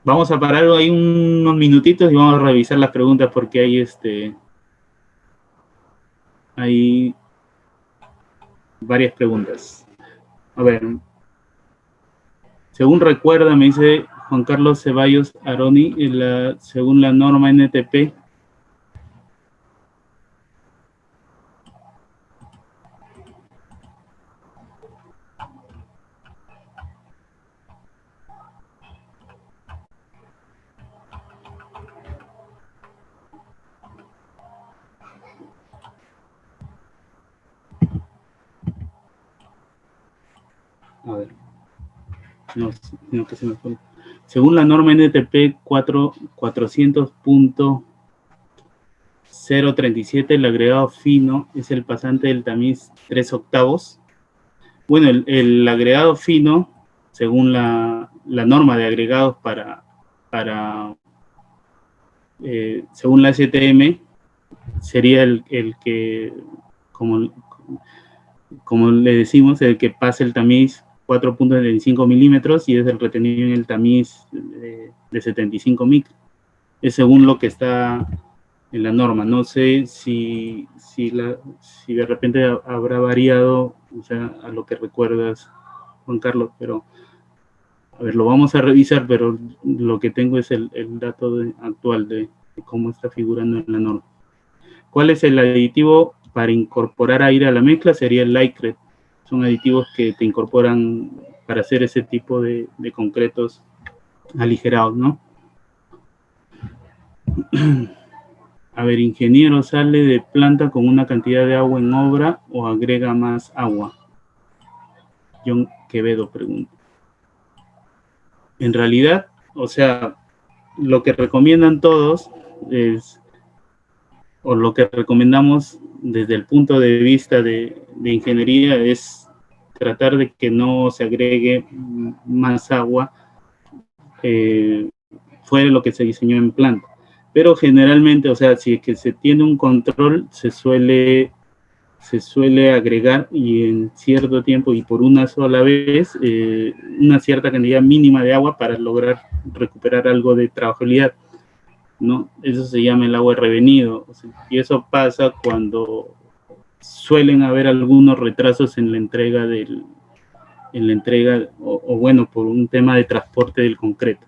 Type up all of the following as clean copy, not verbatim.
Vamos a parar ahí unos minutitos y vamos a revisar las preguntas porque hay varias preguntas. A ver, según recuerda, me dice Juan Carlos Ceballos Aroni, según la norma NTP, a ver, no que se me fue. Según la norma NTP 400.037, el agregado fino es el pasante del tamiz 3/8. Bueno, el agregado fino, según la norma de agregados para según la STM, sería el que, como, como le decimos, el que pasa el tamiz 4.75 milímetros y es el retenido en el tamiz de 75 micros. Es según lo que está en la norma. No sé si de repente habrá variado, o sea, a lo que recuerdas, Juan Carlos, pero a ver, lo vamos a revisar, pero lo que tengo es el dato actual de cómo está figurando en la norma. ¿Cuál es el aditivo para incorporar aire a la mezcla? Sería el Lycret. Son aditivos que te incorporan para hacer ese tipo de concretos aligerados, ¿no? A ver, ingeniero, ¿sale de planta con una cantidad de agua en obra o agrega más agua? John Quevedo pregunta. En realidad, o sea, lo que recomiendan todos es, o lo que recomendamos desde el punto de vista de ingeniería es tratar de que no se agregue más agua fuera de lo que se diseñó en planta. Pero generalmente, o sea, si es que se tiene un control, se suele agregar y en cierto tiempo y por una sola vez una cierta cantidad mínima de agua para lograr recuperar algo de trabajabilidad, ¿no? Eso se llama el agua revenido, o sea, y eso pasa cuando suelen haber algunos retrasos en la entrega o bueno, por un tema de transporte del concreto.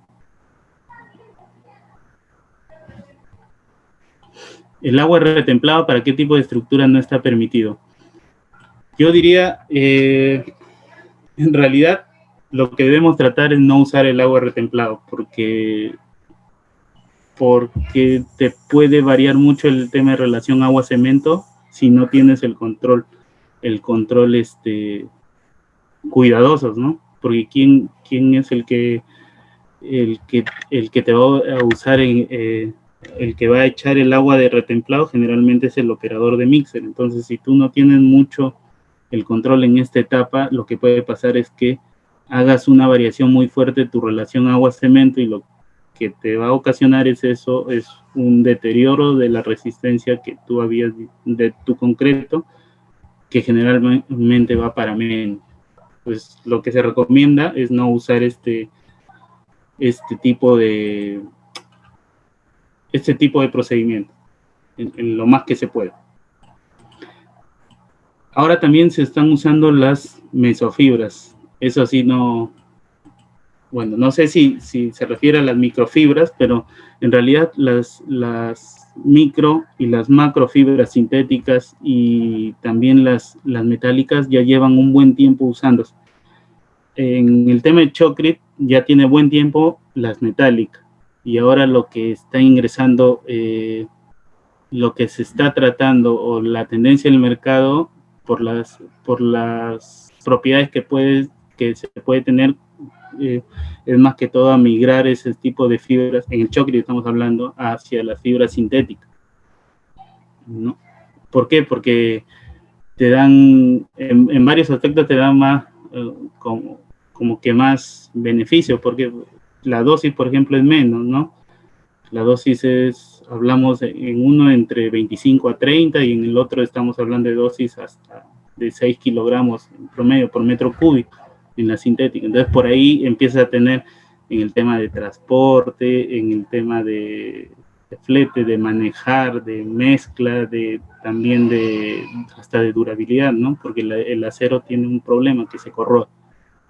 El agua retemplada, ¿para qué tipo de estructura no está permitido? Yo diría, en realidad, lo que debemos tratar es no usar el agua retemplado, porque te puede variar mucho el tema de relación agua-cemento si no tienes el control cuidadosos, ¿no? Porque quién es el que te va a usar el que va a echar el agua de retemplado generalmente es el operador de mixer. Entonces, si tú no tienes mucho el control en esta etapa, lo que puede pasar es que hagas una variación muy fuerte de tu relación agua-cemento y lo que te va a ocasionar es eso, es un deterioro de la resistencia que tú habías de tu concreto, que generalmente va para menos. Pues lo que se recomienda es no usar este tipo de procedimiento en lo más que se pueda. Ahora también se están usando las mesofibras. Eso sí no, bueno, no sé si se refiere a las microfibras, pero en realidad las micro y las macrofibras sintéticas y también las metálicas ya llevan un buen tiempo usándose. En el tema de Chocrit ya tiene buen tiempo las metálicas y ahora lo que está ingresando, lo que se está tratando o la tendencia del mercado por las propiedades que se puede tener, es más que todo a migrar ese tipo de fibras, en el Chocrit estamos hablando, hacia las fibras sintéticas, ¿no? ¿Por qué? Porque te dan, en varios aspectos te dan más, como que más beneficios, porque la dosis, por ejemplo, es menos, ¿no? La dosis hablamos en uno entre 25 a 30 y en el otro estamos hablando de dosis hasta de 6 kilogramos en promedio por metro cúbico en la sintética. Entonces por ahí empieza a tener en el tema de transporte, en el tema de flete, de manejar, de mezcla, también hasta de durabilidad, ¿no? Porque el acero tiene un problema que se corrode.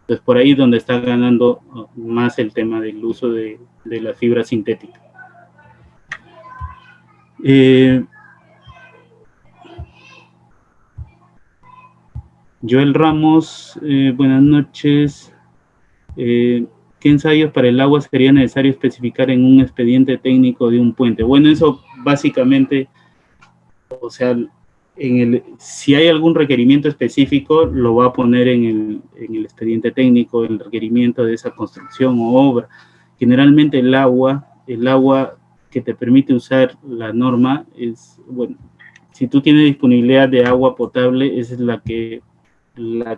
Entonces, por ahí es donde está ganando más el tema del uso de la fibra sintética. Joel Ramos, buenas noches. ¿Qué ensayos para el agua sería necesario especificar en un expediente técnico de un puente? Bueno, eso básicamente, o sea, si hay algún requerimiento específico, lo va a poner en el expediente técnico, el requerimiento de esa construcción o obra. Generalmente el agua que te permite usar la norma es, bueno, si tú tienes disponibilidad de agua potable, esa es la que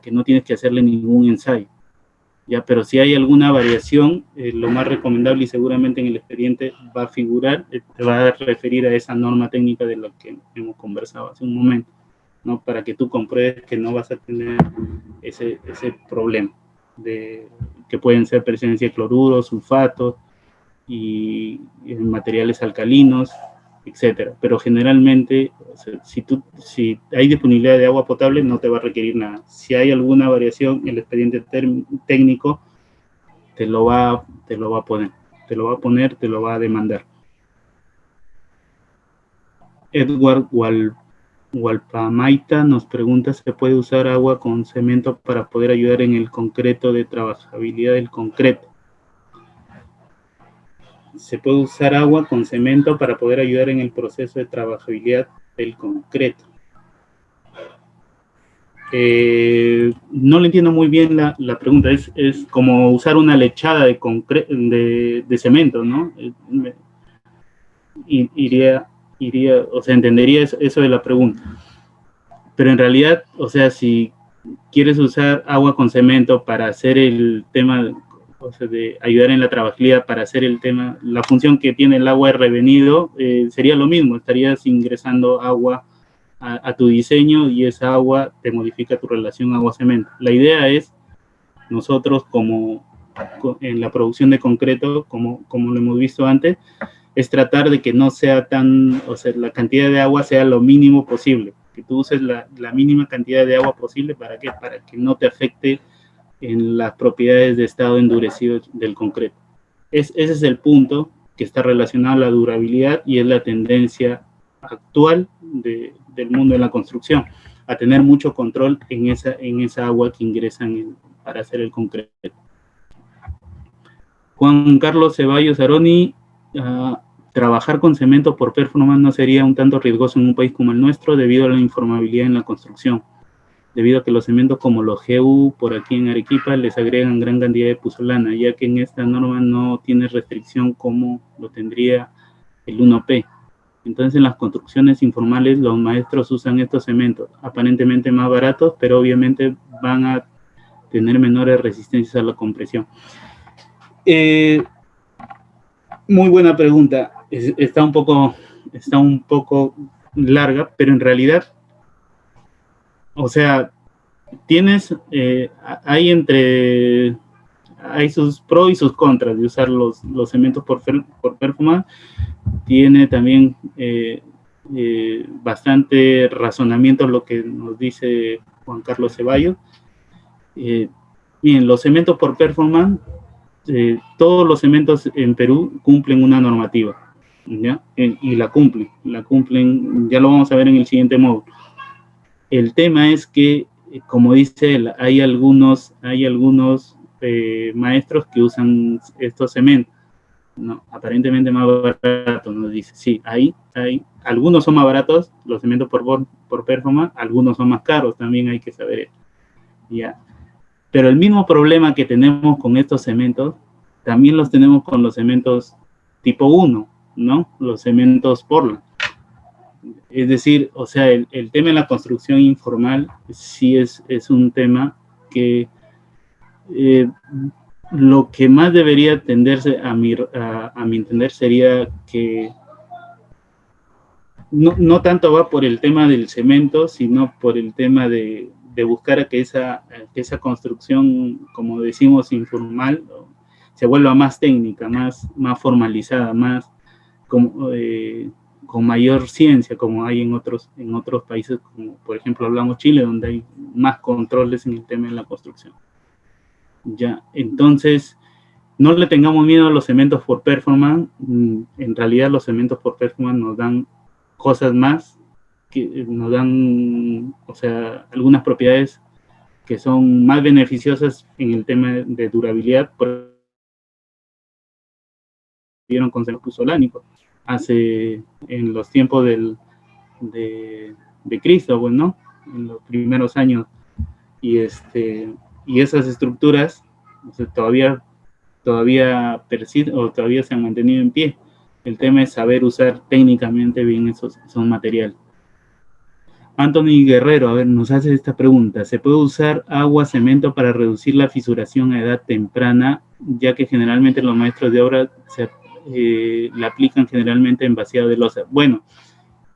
no tienes que hacerle ningún ensayo. Ya, pero si hay alguna variación, lo más recomendable y seguramente en el expediente va a figurar, te va a referir a esa norma técnica de la que hemos conversado hace un momento, ¿no? Para que tú compruebes que no vas a tener ese problema que pueden ser presencia de cloruros, sulfatos y materiales alcalinos, etcétera. Pero generalmente, o sea, si hay disponibilidad de agua potable, no te va a requerir nada. Si hay alguna variación, el expediente técnico te lo va a poner, te lo va a demandar. Edward Walpamaita nos pregunta si se puede usar agua con cemento para poder ayudar en el concreto de trabajabilidad del concreto. Se puede usar agua con cemento para poder ayudar en el proceso de trabajabilidad del concreto. No le entiendo muy bien la pregunta. Es como usar una lechada de cemento, ¿no? O sea, entendería eso de la pregunta. Pero en realidad, o sea, si quieres usar agua con cemento para hacer el tema, o sea, de ayudar en la trabajabilidad, para hacer el tema, la función que tiene el agua de revenido, sería lo mismo, estarías ingresando agua a tu diseño y esa agua te modifica tu relación agua-cemento. La idea es, nosotros en la producción de concreto, como lo hemos visto antes, es tratar de que no sea o sea, la cantidad de agua sea lo mínimo posible, que tú uses la mínima cantidad de agua posible. ¿Para qué? Para que no te afecte en las propiedades de estado endurecido del concreto. Ese es el punto que está relacionado a la durabilidad y es la tendencia actual del mundo de la construcción, a tener mucho control en esa agua que ingresan para hacer el concreto. Juan Carlos Ceballos Aroni, trabajar con cemento por performance no sería un tanto riesgoso en un país como el nuestro debido a la informabilidad en la construcción, debido a que los cementos como los GU por aquí en Arequipa les agregan gran cantidad de puzzolana, ya que en esta norma no tiene restricción como lo tendría el 1P. Entonces en las construcciones informales los maestros usan estos cementos, aparentemente más baratos, pero obviamente van a tener menores resistencias a la compresión. Muy buena pregunta. Está un poco larga, pero en realidad, o sea, hay sus pros y sus contras de usar los cementos por performance. Tiene también bastante razonamiento lo que nos dice Juan Carlos Ceballos. Bien, los cementos por performance, todos los cementos en Perú cumplen una normativa, ¿ya? Y la cumplen, ya lo vamos a ver en el siguiente módulo. El tema es que, como dice él, hay algunos maestros que usan estos cementos, ¿no? Aparentemente más baratos, nos dice. Sí, hay algunos son más baratos, los cementos por performance, algunos son más caros, también hay que saber eso, ¿ya? Pero el mismo problema que tenemos con estos cementos, también los tenemos con los cementos tipo 1, ¿no? Los cementos Portland. Es decir, o sea, el tema de la construcción informal sí es un tema que lo que más debería tenderse a mi entender sería que no tanto va por el tema del cemento, sino por el tema de buscar a que esa construcción, como decimos, informal, se vuelva más técnica, más formalizada, más como, con mayor ciencia, como hay en otros países, como por ejemplo hablamos Chile, donde hay más controles en el tema de la construcción. Ya, entonces, no le tengamos miedo a los cementos por performance. En realidad los cementos por performance nos dan cosas más, que nos dan, o sea, algunas propiedades que son más beneficiosas en el tema de durabilidad. Vieron con cemento puzolánico hace, en los tiempos de Cristo, bueno, en los primeros años, y esas estructuras, o sea, todavía persisten o todavía se han mantenido en pie. El tema es saber usar técnicamente bien esos materiales. Anthony Guerrero, a ver, nos hace esta pregunta. ¿Se puede usar agua, cemento para reducir la fisuración a edad temprana, ya que generalmente los maestros de obra la aplican generalmente en vaciado de losa? Bueno,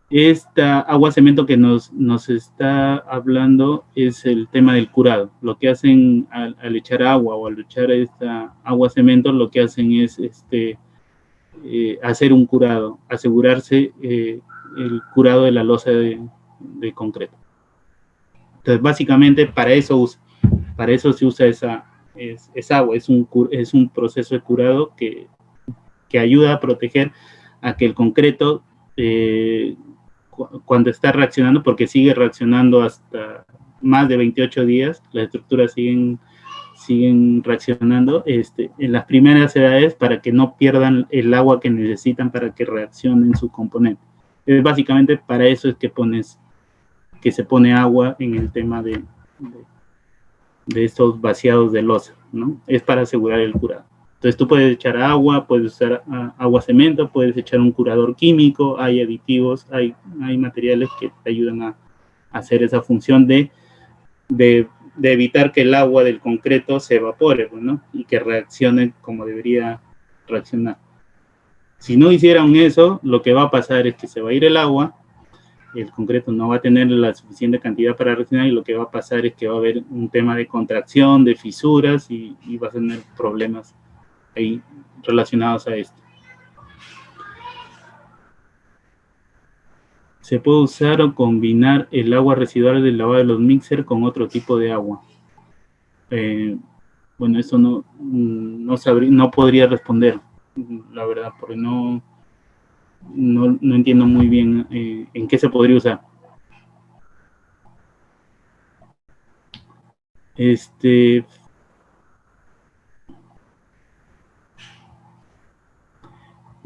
esta agua cemento que nos está hablando es el tema del curado. Lo que hacen al echar agua o al echar esta agua cemento, lo que hacen es hacer un curado, asegurarse el curado de la losa de concreto. Entonces, básicamente para eso se usa esa agua, es un proceso de curado que ayuda a proteger a que el concreto, cuando está reaccionando, porque sigue reaccionando hasta más de 28 días, las estructuras siguen reaccionando en las primeras edades, para que no pierdan el agua que necesitan para que reaccionen sus componentes. Básicamente para eso es que se pone agua en el tema de estos vaciados de losa, ¿no? Es para asegurar el curado. Entonces tú puedes echar agua, puedes usar agua cemento, puedes echar un curador químico, hay aditivos, hay materiales que te ayudan a hacer esa función de evitar que el agua del concreto se evapore, ¿no? Y que reaccione como debería reaccionar. Si no hicieran eso, lo que va a pasar es que se va a ir el agua, el concreto no va a tener la suficiente cantidad para reaccionar, y lo que va a pasar es que va a haber un tema de contracción, de fisuras, y va a tener problemas ahí relacionados a esto. ¿Se puede usar o combinar el agua residual del lavado de los mixers con otro tipo de agua? Bueno, eso no podría responder, la verdad, porque no entiendo muy bien en qué se podría usar.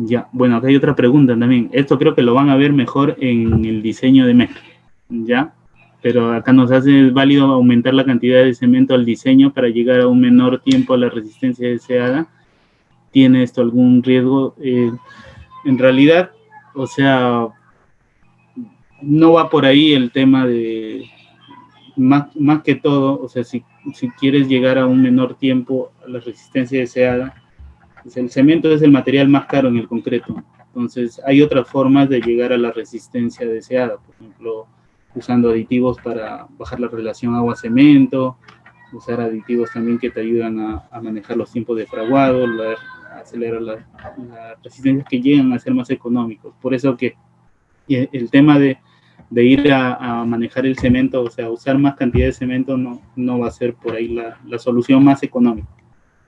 Ya, bueno, acá hay otra pregunta también. Esto creo que lo van a ver mejor en el diseño de mezcla, ¿ya? Pero acá nos hace válido aumentar la cantidad de cemento al diseño para llegar a un menor tiempo a la resistencia deseada. ¿Tiene esto algún riesgo? En realidad, o sea, no va por ahí el tema de, más que todo, o sea, si quieres llegar a un menor tiempo a la resistencia deseada, pues el cemento es el material más caro en el concreto. Entonces, hay otras formas de llegar a la resistencia deseada, por ejemplo, usando aditivos para bajar la relación agua-cemento, usar aditivos también que te ayudan a manejar los tiempos de fraguado, acelerar las resistencias, que llegan a ser más económicos. Por eso que el tema de ir a manejar el cemento, o sea, usar más cantidad de cemento, no va a ser por ahí la solución más económica,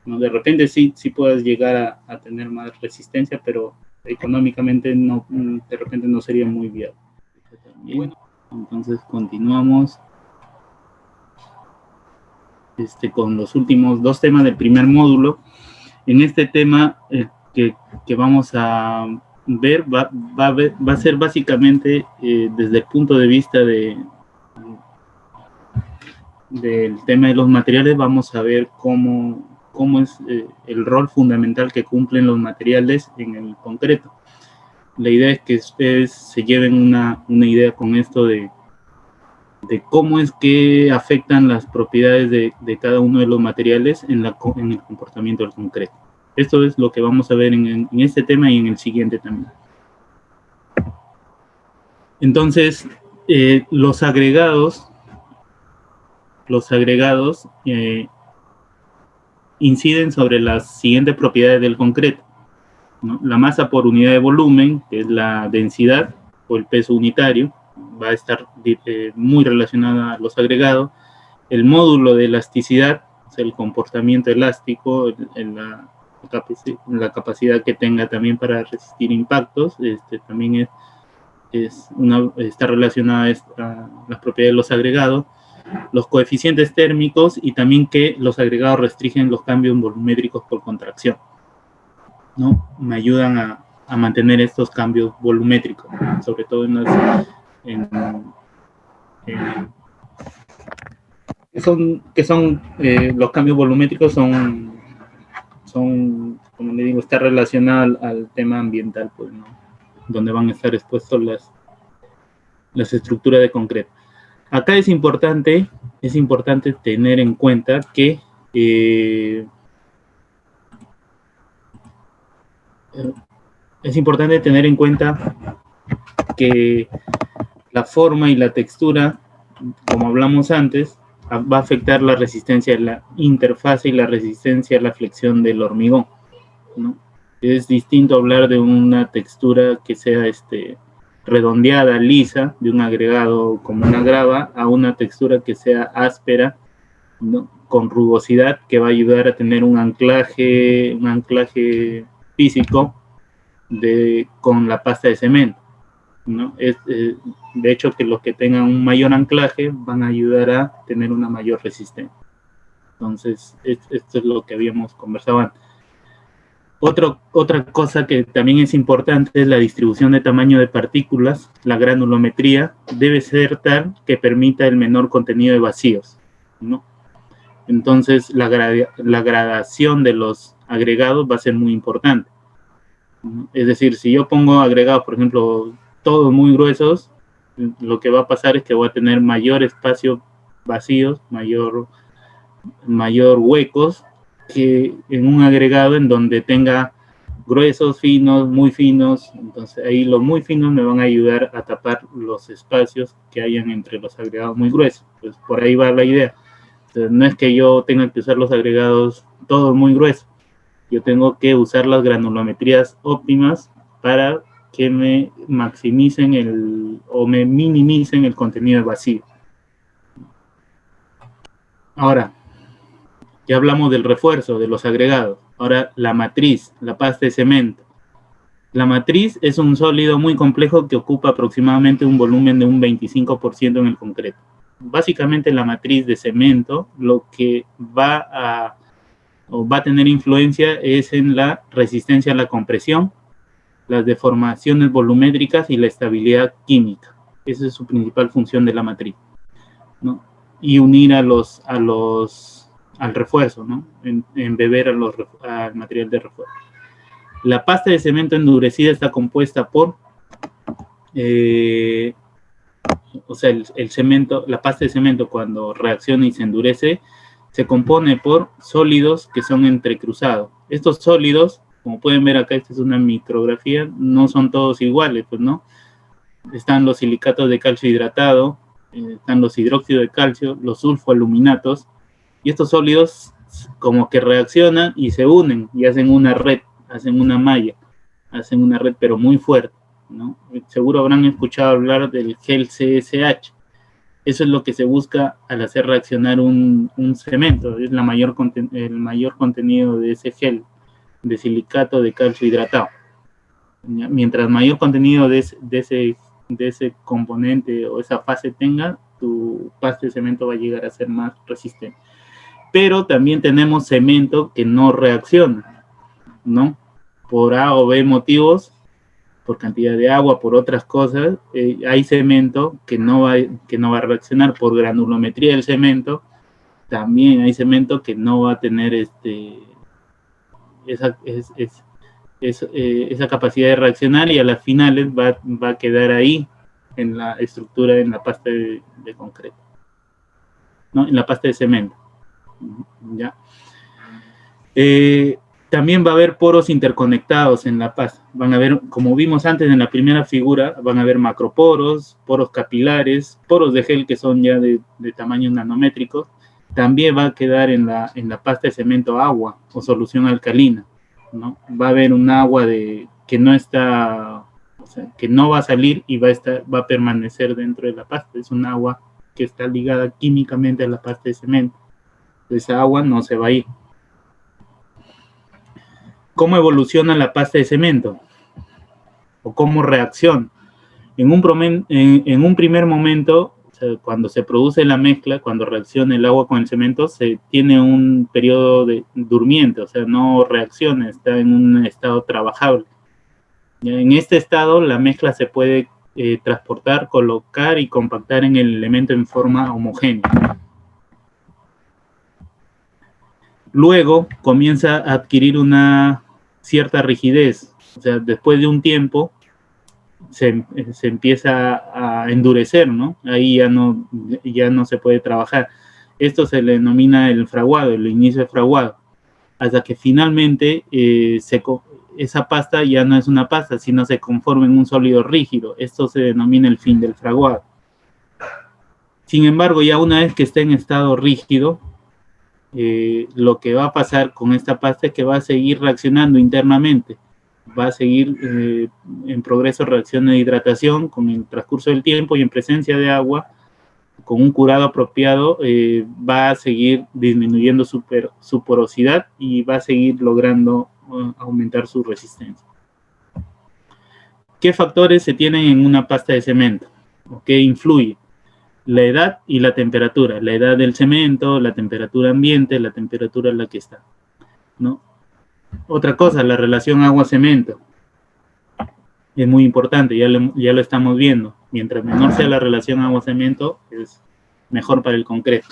¿no? De repente sí puedes llegar a tener más resistencia, pero económicamente de repente no sería muy viable. Bueno, entonces continuamos con los últimos dos temas del primer módulo. En este tema que vamos a ver va a ser básicamente desde el punto de vista del tema de los materiales. Vamos a ver cómo es el rol fundamental que cumplen los materiales en el concreto. La idea es que ustedes se lleven una idea con esto de cómo es que afectan las propiedades de cada uno de los materiales en el comportamiento del concreto. Esto es lo que vamos a ver en este tema y en el siguiente también. Entonces, los agregados inciden sobre las siguientes propiedades del concreto, ¿no? La masa por unidad de volumen, que es la densidad o el peso unitario, va a estar muy relacionada a los agregados. El módulo de elasticidad, o sea, el comportamiento elástico, la capacidad que tenga también para resistir impactos, también está relacionada a las propiedades de los agregados. Los coeficientes térmicos y también que los agregados restringen los cambios volumétricos por contracción, ¿no? Me ayudan a mantener estos cambios volumétricos, sobre todo los cambios volumétricos son, como le digo, está relacionado al tema ambiental, pues, ¿no? Donde van a estar expuestos las estructuras de concreto. Acá es importante tener en cuenta que la forma y la textura, como hablamos antes, va a afectar la resistencia a la interfase y la resistencia a la flexión del hormigón, ¿no? Es distinto hablar de una textura que sea redondeada, lisa, de un agregado como una grava, a una textura que sea áspera, ¿no? Con rugosidad, que va a ayudar a tener un anclaje físico con la pasta de cemento, ¿no? De hecho, que los que tengan un mayor anclaje van a ayudar a tener una mayor resistencia. Entonces, esto es lo que habíamos conversado antes. Otra cosa que también es importante es la distribución de tamaño de partículas. La granulometría debe ser tal que permita el menor contenido de vacíos, ¿no? Entonces, la gradación de los agregados va a ser muy importante, ¿no? Es decir, si yo pongo agregados, por ejemplo, todos muy gruesos, lo que va a pasar es que voy a tener mayor espacio vacíos, mayor huecos, que en un agregado en donde tenga gruesos, finos, muy finos. Entonces ahí los muy finos me van a ayudar a tapar los espacios que hayan entre los agregados muy gruesos. Pues por ahí va la idea. Entonces, no es que yo tenga que usar los agregados todos muy gruesos, yo tengo que usar las granulometrías óptimas para que me maximicen o me minimicen el contenido de vacío. Ahora, ya hablamos del refuerzo, de los agregados. Ahora, la matriz, la pasta de cemento. La matriz es un sólido muy complejo que ocupa aproximadamente un volumen de un 25% en el concreto. Básicamente, la matriz de cemento, lo que va a tener influencia es en la resistencia a la compresión, las deformaciones volumétricas y la estabilidad química. Esa es su principal función de la matriz, ¿no? Y unir al refuerzo, ¿no? Embeber al material de refuerzo. La pasta de cemento endurecida está compuesta por, o sea, el cemento, la pasta de cemento cuando reacciona y se endurece, se compone por sólidos que son entrecruzados. Estos sólidos, como pueden ver acá, esta es una micrografía, no son todos iguales, pues, ¿no? Están los silicatos de calcio hidratado, están los hidróxidos de calcio, los sulfoaluminatos, y estos sólidos como que reaccionan y se unen y hacen una red, hacen una malla, hacen una red pero muy fuerte, ¿no? Seguro habrán escuchado hablar del gel CSH. Eso es lo que se busca al hacer reaccionar un cemento, es el mayor contenido de ese gel, de silicato de calcio hidratado. Mientras mayor contenido de ese componente o esa fase tenga, tu pasta de cemento va a llegar a ser más resistente. Pero también tenemos cemento que no reacciona, ¿no? Por A o B motivos, por cantidad de agua, por otras cosas, hay cemento que no va a reaccionar. Por granulometría del cemento, también hay cemento que no va a tener esa capacidad de reaccionar, y a las finales va a quedar ahí en la estructura, en la pasta de concreto, ¿no? En la pasta de cemento, ¿ya? También va a haber poros interconectados en la pasta. Van a ver, como vimos antes en la primera figura, van a haber macroporos, poros capilares, poros de gel que son ya de tamaño nanométrico, también va a quedar en la pasta de cemento agua o solución alcalina, ¿no? Va a haber un agua que no está, o sea, que no va a salir y va a permanecer dentro de la pasta. Es un agua que está ligada químicamente a la pasta de cemento. Esa agua no se va a ir. ¿Cómo evoluciona la pasta de cemento? ¿O cómo reacciona? En un primer momento, o sea, cuando se produce la mezcla, cuando reacciona el agua con el cemento, se tiene un periodo durmiente, o sea, no reacciona, está en un estado trabajable. En este estado, la mezcla se puede transportar, colocar y compactar en el elemento en forma homogénea. Luego comienza a adquirir una cierta rigidez, o sea, después de un tiempo se empieza a endurecer, ¿no? Ahí ya no se puede trabajar. Esto se le denomina el fraguado, el inicio de fraguado, hasta que finalmente esa pasta ya no es una pasta, sino se conforma en un sólido rígido. Esto se denomina el fin del fraguado. Sin embargo, ya una vez que está en estado rígido, lo que va a pasar con esta pasta es que va a seguir reaccionando internamente, va a seguir en progreso reacción de hidratación con el transcurso del tiempo y en presencia de agua, con un curado apropiado, va a seguir disminuyendo su porosidad y va a seguir logrando aumentar su resistencia. ¿Qué factores se tienen en una pasta de cemento? ¿O qué influye? La edad y la temperatura. La edad del cemento, la temperatura ambiente, la temperatura en la que está, ¿no? Otra cosa, la relación agua-cemento. Es muy importante, ya lo estamos viendo. Mientras menor sea la relación agua-cemento, es mejor para el concreto.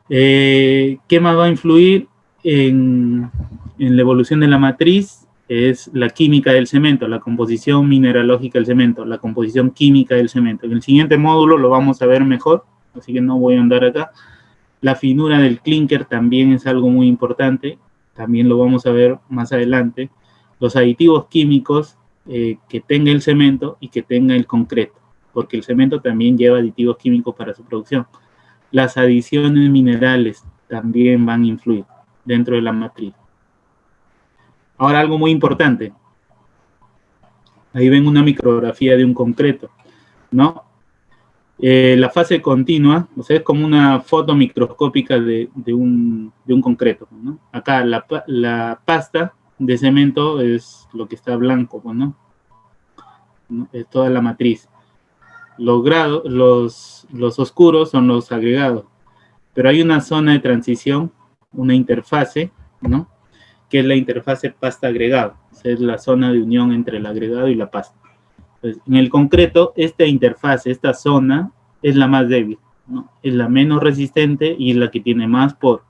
¿Qué más va a influir en la evolución de la matriz? Es la química del cemento, la composición mineralógica del cemento, la composición química del cemento. En el siguiente módulo lo vamos a ver mejor, así que no voy a andar acá. La finura del clínker también es algo muy importante, también lo vamos a ver más adelante. Los aditivos químicos que tenga el cemento y que tenga el concreto, porque el cemento también lleva aditivos químicos para su producción. Las adiciones minerales también van a influir dentro de la matriz. Ahora, algo muy importante. Ahí ven una micrografía de un concreto, ¿no? La fase continua, o sea, es como una foto microscópica de un concreto, ¿no? Acá la pasta de cemento es lo que está blanco, ¿no? Es toda la matriz. Los oscuros son los agregados, pero hay una zona de transición, una interfase, ¿no? Que es la interfase pasta-agregado, o sea, es la zona de unión entre el agregado y la pasta. Entonces, en el concreto, esta interfase, esta zona, es la más débil, ¿no? Es la menos resistente y es la que tiene más poro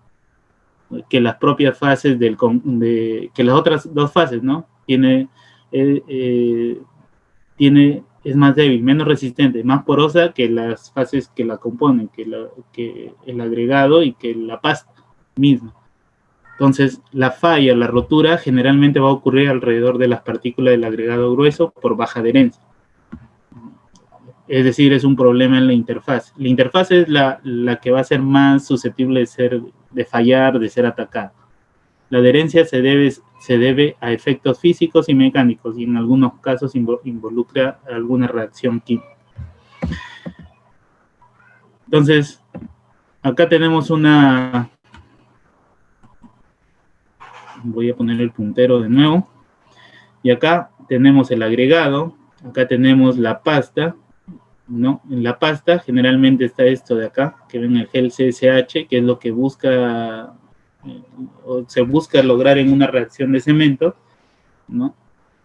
que las propias fases que las otras dos fases, ¿no? Es más débil, menos resistente, más porosa que las fases que la componen, que el agregado y que la pasta misma. Entonces, la falla, la rotura, generalmente va a ocurrir alrededor de las partículas del agregado grueso por baja adherencia. Es decir, es un problema en la interfaz. La interfaz es la que va a ser más susceptible de fallar, de ser atacada. La adherencia se debe a efectos físicos y mecánicos y en algunos casos involucra alguna reacción química. Entonces, acá tenemos voy a poner el puntero de nuevo, y acá tenemos el agregado, acá tenemos la pasta, ¿no? En la pasta generalmente está esto de acá, que ven el gel CSH, que es lo que se busca lograr en una reacción de cemento, ¿no?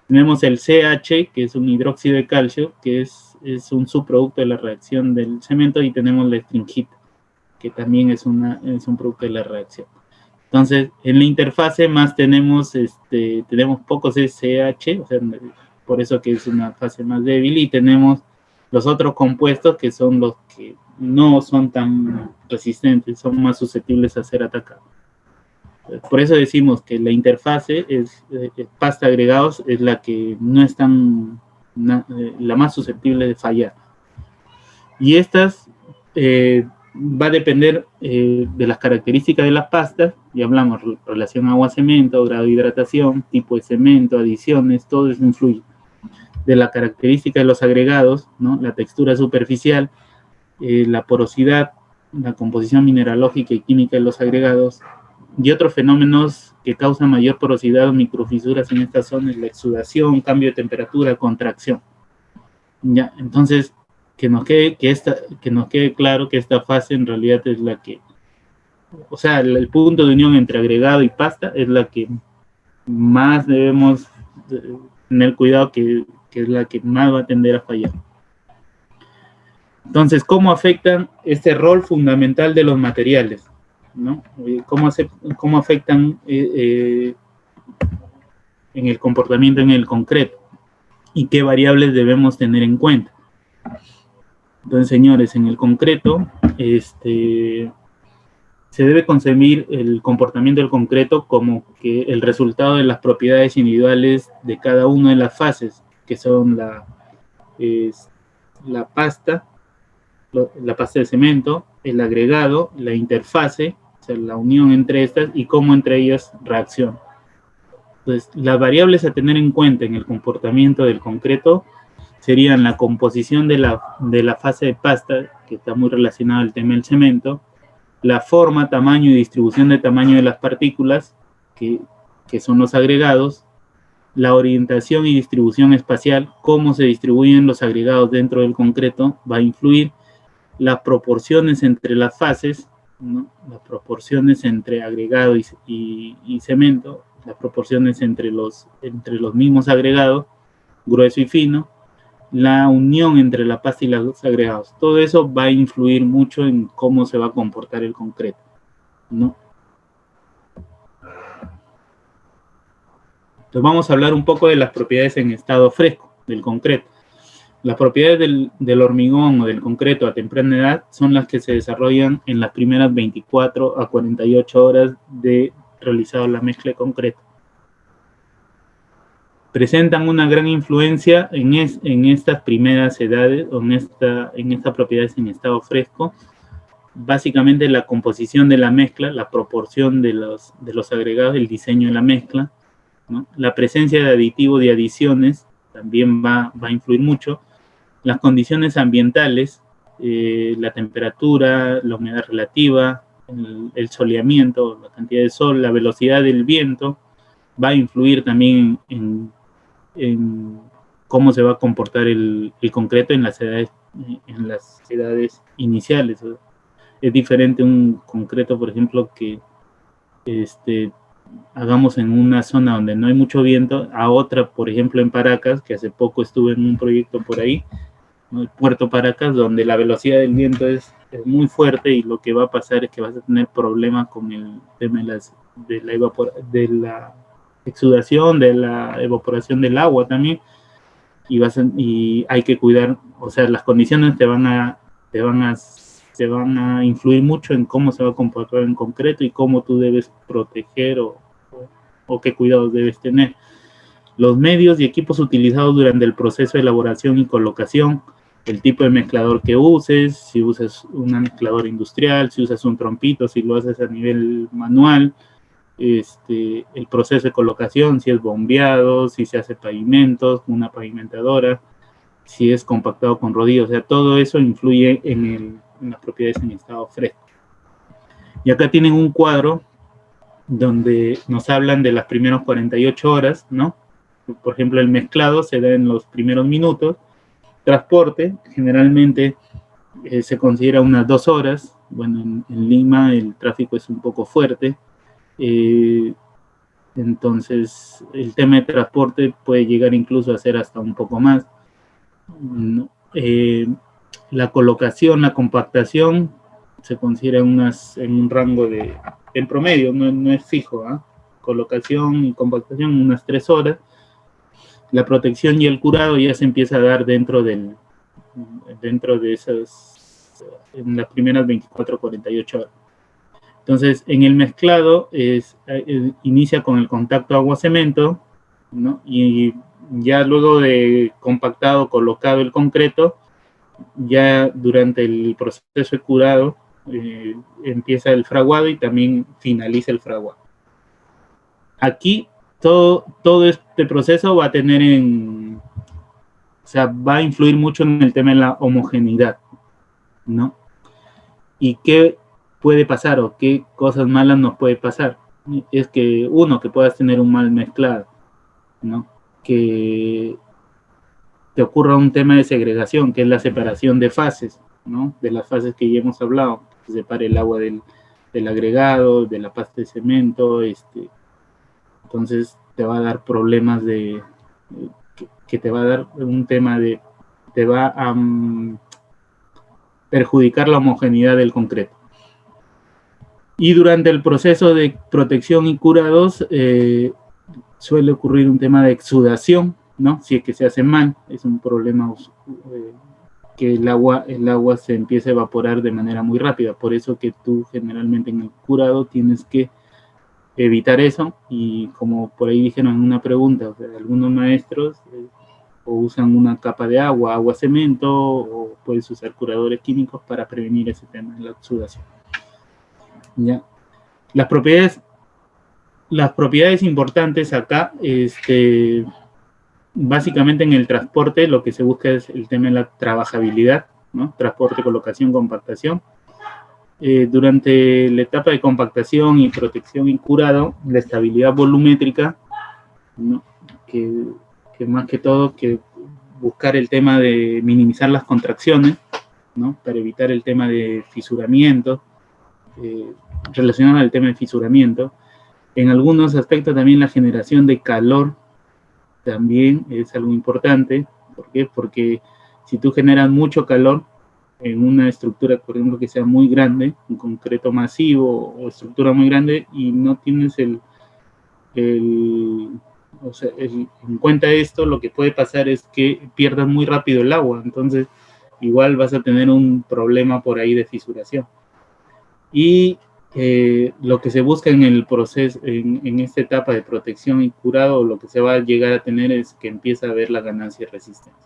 Tenemos el CH, que es un hidróxido de calcio, que es un subproducto de la reacción del cemento, y tenemos la estringita, que también es un producto de la reacción. Entonces, en la interfase más tenemos pocos SH, o sea, por eso que es una fase más débil, y tenemos los otros compuestos que son los que no son tan resistentes, son más susceptibles a ser atacados. Por eso decimos que la interfase pasta agregados es la que no es la más susceptible de fallar. Y estas va a depender de las características de las pastas, ya hablamos, relación agua-cemento, grado de hidratación, tipo de cemento, adiciones, todo eso influye. De la característica de los agregados, ¿no? La textura superficial, la porosidad, la composición mineralógica y química de los agregados, y otros fenómenos que causan mayor porosidad o microfisuras en esta zona es la exudación, cambio de temperatura, contracción. Ya, entonces, que nos quede claro que esta fase en realidad es la que, o sea, el punto de unión entre agregado y pasta es la que más debemos tener cuidado, que es la que más va a tender a fallar. Entonces, ¿cómo afectan este rol fundamental de los materiales? ¿No? ¿Cómo afectan en el comportamiento en el concreto? ¿Y qué variables debemos tener en cuenta? Entonces, señores, en el concreto, se debe concebir el comportamiento del concreto como que el resultado de las propiedades individuales de cada una de las fases, que son la pasta de cemento, el agregado, la interfase, o sea, la unión entre estas y cómo entre ellas reaccionan. Entonces, las variables a tener en cuenta en el comportamiento del concreto serían la composición de la fase de pasta, que está muy relacionada al tema del cemento, la forma, tamaño y distribución de tamaño de las partículas, que son los agregados, la orientación y distribución espacial, cómo se distribuyen los agregados dentro del concreto, va a influir, las proporciones entre las fases, ¿no? Las proporciones entre agregado y cemento, las proporciones entre los mismos agregados, grueso y fino, la unión entre la pasta y los agregados. Todo eso va a influir mucho en cómo se va a comportar el concreto, ¿no? Entonces vamos a hablar un poco de las propiedades en estado fresco del concreto. Las propiedades del hormigón o del concreto a temprana edad son las que se desarrollan en las primeras 24 a 48 horas de realizado la mezcla de concreto. Presentan una gran influencia en estas primeras edades, o en estas propiedades en estado fresco. Básicamente la composición de la mezcla, la proporción de los agregados, el diseño de la mezcla, ¿no? La presencia de aditivos y adiciones también va a influir mucho. Las condiciones ambientales, la temperatura, la humedad relativa, el soleamiento, la cantidad de sol, la velocidad del viento, va a influir también en cómo se va a comportar el concreto en las edades iniciales. Es diferente un concreto, por ejemplo, que hagamos en una zona donde no hay mucho viento, a otra, por ejemplo, en Paracas, que hace poco estuve en un proyecto por ahí, ¿no? El Puerto Paracas, donde la velocidad del viento es muy fuerte, y lo que va a pasar es que vas a tener problemas con el tema de la exudación, de la evaporación del agua también, y hay que cuidar, o sea, las condiciones te van a influir mucho en cómo se va a comportar en concreto y cómo tú debes proteger o qué cuidados debes tener. Los medios y equipos utilizados durante el proceso de elaboración y colocación, el tipo de mezclador que uses, si usas una mezcladora industrial, si usas un trompito, si lo haces a nivel manual, el proceso de colocación, si es bombeado, si se hace pavimentos, una pavimentadora, si es compactado con rodillos, o sea, todo eso influye en las propiedades en estado fresco. Y acá tienen un cuadro donde nos hablan de las primeras 48 horas, ¿no? Por ejemplo, el mezclado se da en los primeros minutos, transporte, generalmente se considera unas 2 horas, bueno, en Lima el tráfico es un poco fuerte, entonces el tema de transporte puede llegar incluso a ser hasta un poco más, ¿no? La colocación, la compactación se considera en un rango en promedio, no es fijo, ¿eh? Colocación y compactación unas 3 horas. La protección y el curado ya se empieza a dar dentro de esas, en las primeras 24 o 48 horas. Entonces, en el mezclado inicia con el contacto agua-cemento, ¿no? Y ya luego de compactado, colocado el concreto, ya durante el proceso de curado, empieza el fraguado y también finaliza el fraguado. Aquí todo este proceso va a tener o sea, va a influir mucho en el tema de la homogeneidad, ¿no? ¿Y qué puede pasar o qué cosas malas nos puede pasar? Es que que puedas tener un mal mezclado, ¿no? Que te ocurra un tema de segregación, que es la separación de fases, ¿no? De las fases que ya hemos hablado, que se separe el agua del agregado, de la pasta de cemento, entonces te va a dar problemas que te va a dar un tema te va a perjudicar la homogeneidad del concreto. Y durante el proceso de protección y curados suele ocurrir un tema de exudación, ¿no? Si es que se hace mal, es un problema que el agua se empieza a evaporar de manera muy rápida. Por eso que tú generalmente en el curado tienes que evitar eso, y como por ahí dijeron en una pregunta, o sea, algunos maestros o usan una capa de agua cemento, o puedes usar curadores químicos para prevenir ese tema de la exudación. ¿Ya? Las propiedades importantes acá, básicamente en el transporte lo que se busca es el tema de la trabajabilidad, ¿no? Transporte, colocación, compactación. Durante la etapa de compactación y protección y curado, la estabilidad volumétrica, ¿no? que más que todo que buscar el tema de minimizar las contracciones, ¿no? Para evitar el tema de fisuramiento, relacionado al tema de fisuramiento. En algunos aspectos también la generación de calor también es algo importante. ¿Por qué? Porque si tú generas mucho calor en una estructura, por ejemplo, que sea muy grande, un concreto masivo o estructura muy grande, y no tienes en cuenta esto, lo que puede pasar es que pierdas muy rápido el agua, entonces igual vas a tener un problema por ahí de fisuración. Y lo que se busca en el proceso, en esta etapa de protección y curado, lo que se va a llegar a tener es que empieza a haber la ganancia de resistencia.